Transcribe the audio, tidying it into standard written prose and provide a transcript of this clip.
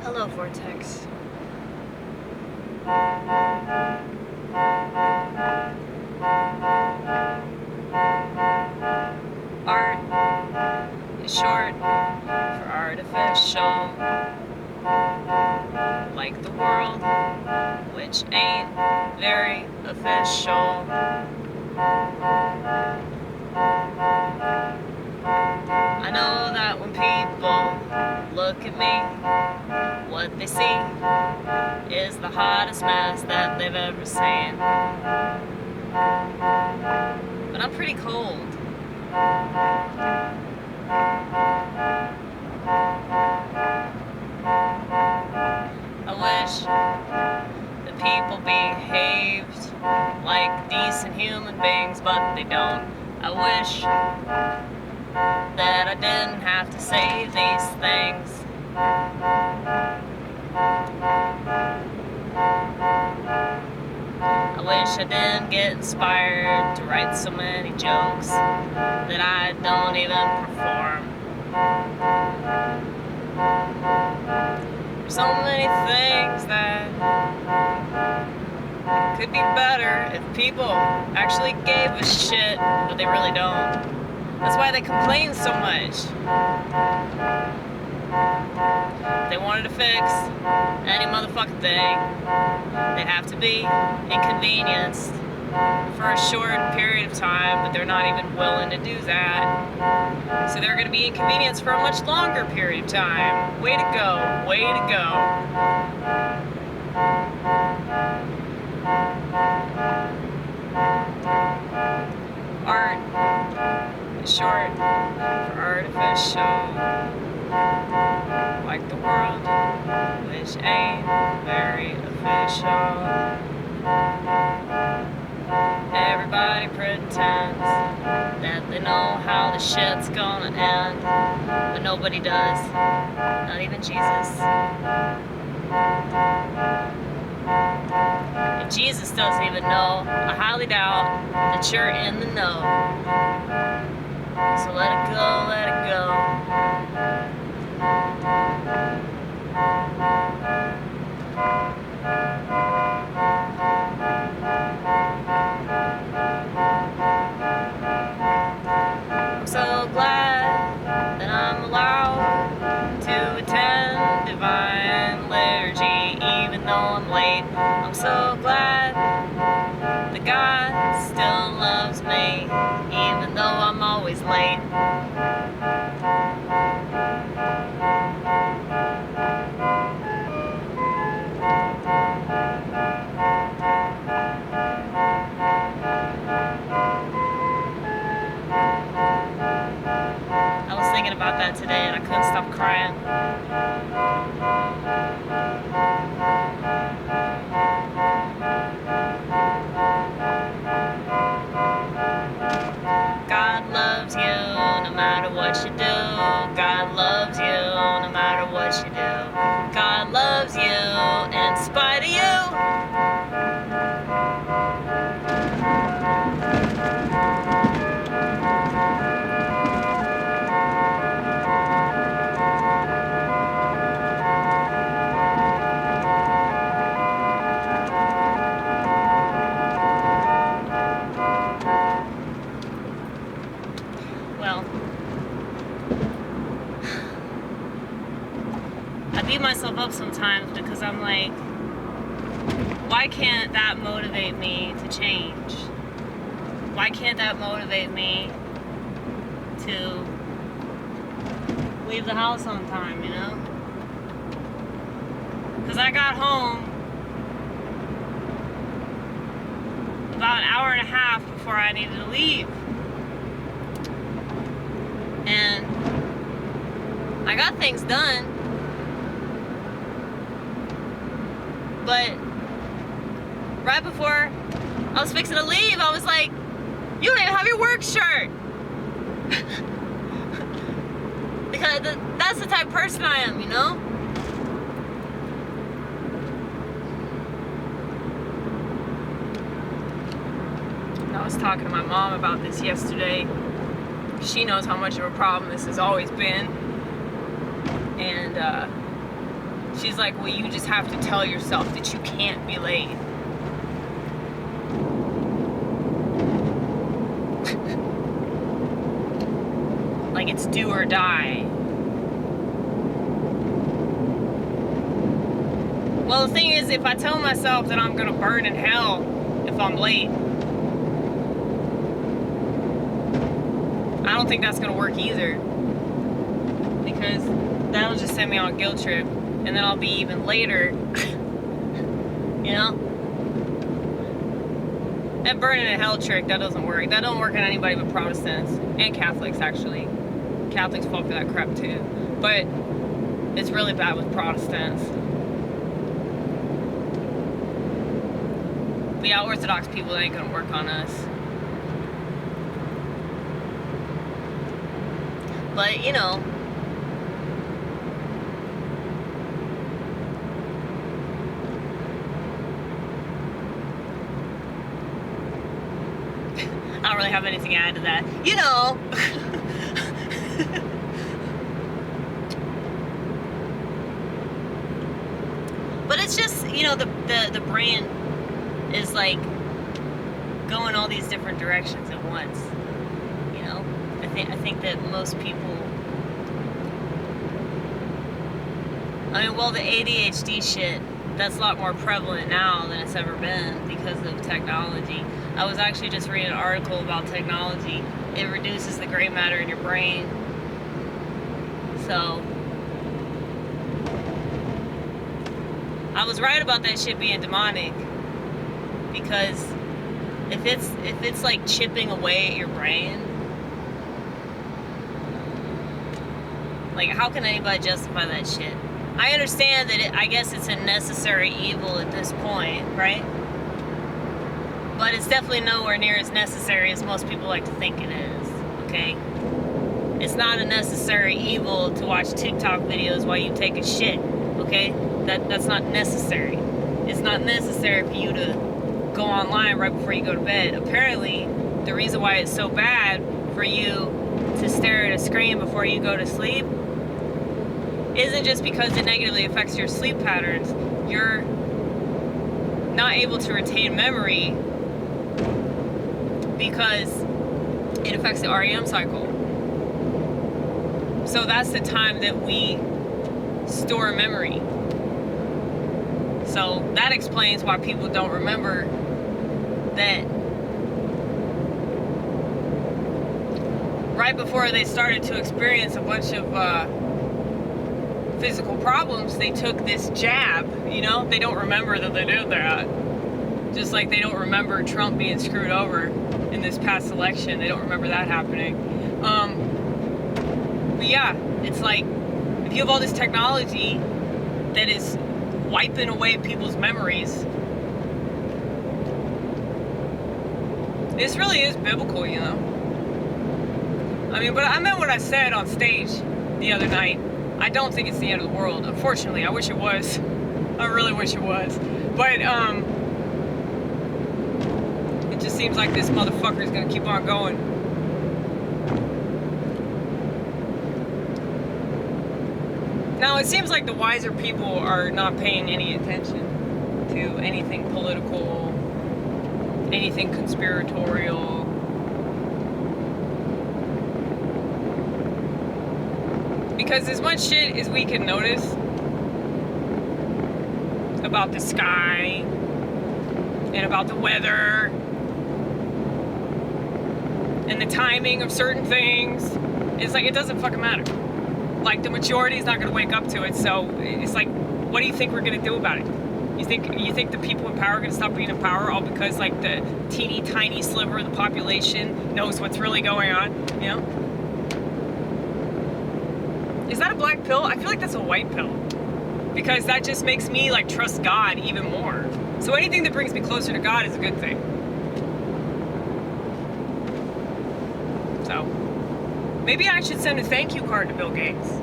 Hello, Vortex. Art is short for artificial, like the world, which ain't very official. I know that when people look at me, what they see is the hottest mess that they've ever seen. But I'm pretty cold. I wish that people behaved like decent human beings, but they don't. I wish that I didn't have to say these things. I wish I didn't get inspired to write so many jokes that I don't even perform. There's so many things that could be better if people actually gave a shit, but they really don't. That's why they complain so much. If they wanted to fix any motherfucking thing, they'd have to be inconvenienced for a short period of time, but they're not even willing to do that. So they're going to be inconvenienced for a much longer period of time. Way to go, way to go. Art is short for artificial, like the world, which ain't very official. Everybody pretends that they know how the shit's gonna end, but nobody does, not even Jesus. If Jesus doesn't even know, I highly doubt that you're in the know. So let it go, let it go. I'm so glad that I'm allowed to attend divine liturgy even though I'm late. I'm so glad that God still loves me even though I'm always late. I was thinking about that today and I couldn't stop crying. God loves you no matter what you do. God loves you no matter what you do. God loves you in spite of you. Well, I beat myself up sometimes because I'm like, why can't that motivate me to change? Why can't that motivate me to leave the house on time, you know? Because I got home about an hour and a half before I needed to leave. And I got things done, but right before I was fixing to leave, I was like, you don't even have your work shirt. Because that's the type of person I am, you know? I was talking to my mom about this yesterday. She knows how much of a problem this has always been. And She's like, well, you just have to tell yourself that you can't be late. Like it's do or die. Well, the thing is, if I tell myself that I'm gonna burn in hell if I'm late, I don't think that's gonna work either. Because that'll just send me on a guilt trip, and then I'll be even later. You know? That burning in hell trick, that doesn't work. That don't work on anybody but Protestants. And Catholics, actually. Catholics fall for that crap too. But it's really bad with Protestants. But yeah, Orthodox people ain't gonna work on us. But, you know, I don't really have anything to add to that. You know. But it's just, you know, the brain is like going all these different directions at once. You know? I think that most people, I mean, well, the ADHD shit, that's a lot more prevalent now than it's ever been because of technology. I was actually just reading an article about technology. It reduces the gray matter in your brain. So I was right about that shit being demonic, because if it's like chipping away at your brain, like how can anybody justify that shit? I understand that I guess it's a necessary evil at this point, right? But it's definitely nowhere near as necessary as most people like to think it is, okay? It's not a necessary evil to watch TikTok videos while you take a shit, okay? That's not necessary. It's not necessary for you to go online right before you go to bed. Apparently, the reason why it's so bad for you to stare at a screen before you go to sleep isn't just because it negatively affects your sleep patterns. You're not able to retain memory because it affects the REM cycle. So that's the time that we store memory. So that explains why people don't remember that right before they started to experience a bunch of physical problems, they took this jab, you know? They don't remember that they did that. Just like they don't remember Trump being screwed over in this past election. They don't remember that happening. But yeah, it's like, if you have all this technology that is wiping away people's memories, this really is biblical, you know? I mean, but I meant what I said on stage the other night. I don't think it's the end of the world. Unfortunately, I wish it was. I really wish it was. But, it just seems like this motherfucker is gonna keep on going. Now, it seems like the wiser people are not paying any attention to anything political, anything conspiratorial. Because as much shit as we can notice about the sky and about the weather and the timing of certain things, it's like it doesn't fucking matter. Like, the majority is not going to wake up to it, so it's like, what do you think we're going to do about it? You think the people in power are going to stop being in power all because, like, the teeny tiny sliver of the population knows what's really going on, you know? Is that a black pill? I feel like that's a white pill, because that just makes me, like, trust God even more. So anything that brings me closer to God is a good thing. So maybe I should send a thank you card to Bill Gates.